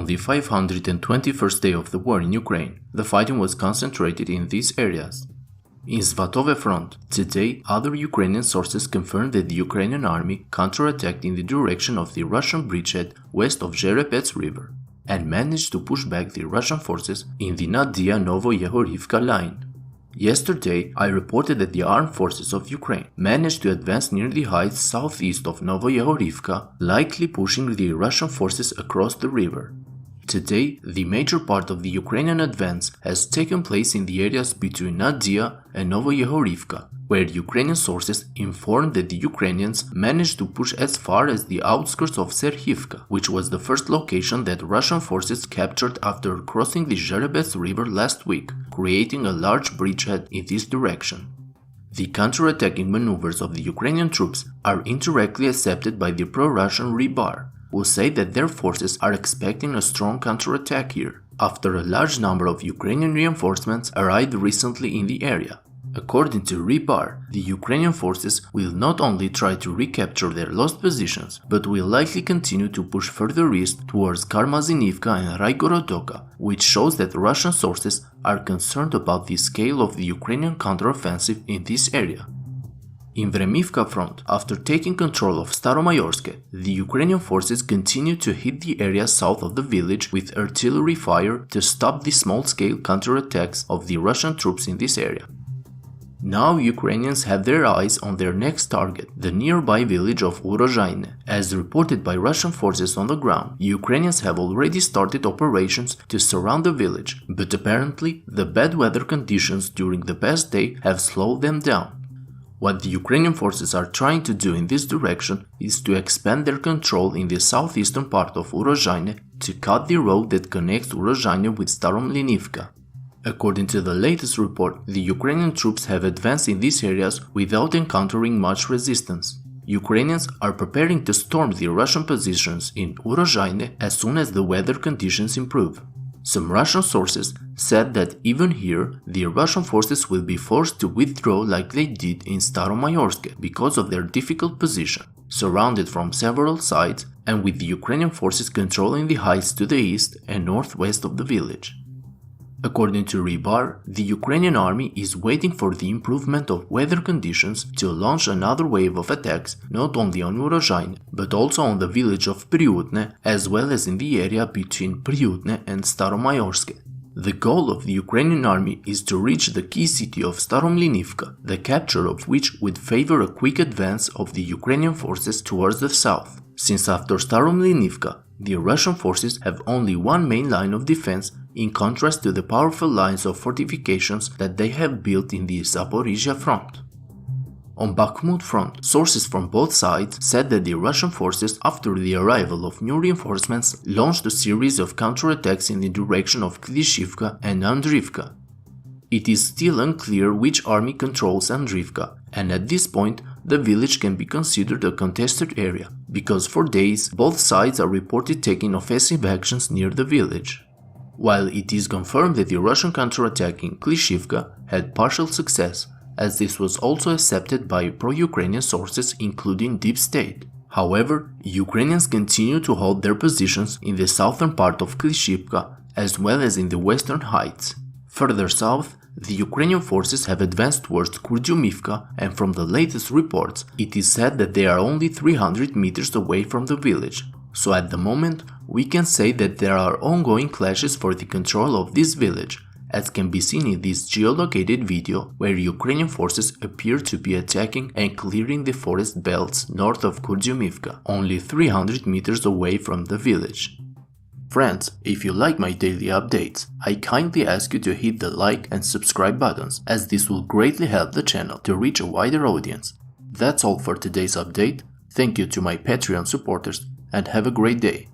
the 521st day of the war in Ukraine, the fighting was concentrated in these areas. In Svatove front, today other Ukrainian sources confirmed that the Ukrainian army counterattacked in the direction of the Russian bridgehead west of Zherebets River and managed to push back the Russian forces in the Nadia-Novoyehorivka line. Yesterday, I reported that the armed forces of Ukraine managed to advance near the heights southeast of Novoyehorivka, likely pushing the Russian forces across the river. Today, the major part of the Ukrainian advance has taken place in the areas between Nadia and Novoyehorivka, where Ukrainian sources informed that the Ukrainians managed to push as far as the outskirts of Serhivka, which was the first location that Russian forces captured after crossing the Zherebets River last week, creating a large bridgehead in this direction. The counterattacking maneuvers of the Ukrainian troops are indirectly accepted by the pro-Russian Rebar, who say that their forces are expecting a strong counterattack here, after a large number of Ukrainian reinforcements arrived recently in the area. According to Rebar, the Ukrainian forces will not only try to recapture their lost positions, but will likely continue to push further east towards Karmazinivka and Raigorodoka, which shows that Russian sources are concerned about the scale of the Ukrainian counteroffensive in this area. In Vremivka front, after taking control of Staromayorsk, the Ukrainian forces continue to hit the area south of the village with artillery fire to stop the small-scale counterattacks of the Russian troops in this area. Now Ukrainians have their eyes on their next target, the nearby village of Urozhaine. As reported by Russian forces on the ground, Ukrainians have already started operations to surround the village, but apparently the bad weather conditions during the past day have slowed them down. What the Ukrainian forces are trying to do in this direction is to expand their control in the southeastern part of Urozhaine to cut the road that connects Urozhaine with Staromlinivka. According to the latest report, the Ukrainian troops have advanced in these areas without encountering much resistance. Ukrainians are preparing to storm the Russian positions in Urozhaine as soon as the weather conditions improve. Some Russian sources said that even here, the Russian forces will be forced to withdraw like they did in Staromayorsk because of their difficult position, surrounded from several sides and with the Ukrainian forces controlling the heights to the east and northwest of the village. According to Rebar, the Ukrainian army is waiting for the improvement of weather conditions to launch another wave of attacks not only on Urozhaine but also on the village of Priutne as well as in the area between Priutne and Staromayorsk. The goal of the Ukrainian army is to reach the key city of Staromlinivka, the capture of which would favor a quick advance of the Ukrainian forces towards the south, since after Staromlinivka, the Russian forces have only one main line of defense in contrast to the powerful lines of fortifications that they have built in the Zaporizhzhia front. On Bakhmut front, sources from both sides said that the Russian forces, after the arrival of new reinforcements, launched a series of counterattacks in the direction of KLISHCHIIVKA and Andrivka. It is still unclear which army controls Andrivka, and at this point, the village can be considered a contested area, because for days both sides are reported taking offensive actions near the village. While it is confirmed that the Russian counterattack in KLISHCHIIVKA had partial success, as this was also accepted by pro-Ukrainian sources including Deep State. However, Ukrainians continue to hold their positions in the southern part of KLISHCHIIVKA as well as in the western heights. Further south, the Ukrainian forces have advanced towards Kurdyumivka, and from the latest reports, it is said that they are only 300 meters away from the village. So at the moment, we can say that there are ongoing clashes for the control of this village, as can be seen in this geolocated video where Ukrainian forces appear to be attacking and clearing the forest belts north of Kurdyumivka, only 300 meters away from the village. Friends, if you like my daily updates, I kindly ask you to hit the like and subscribe buttons, as this will greatly help the channel to reach a wider audience. That's all for today's update. Thank you to my Patreon supporters and have a great day.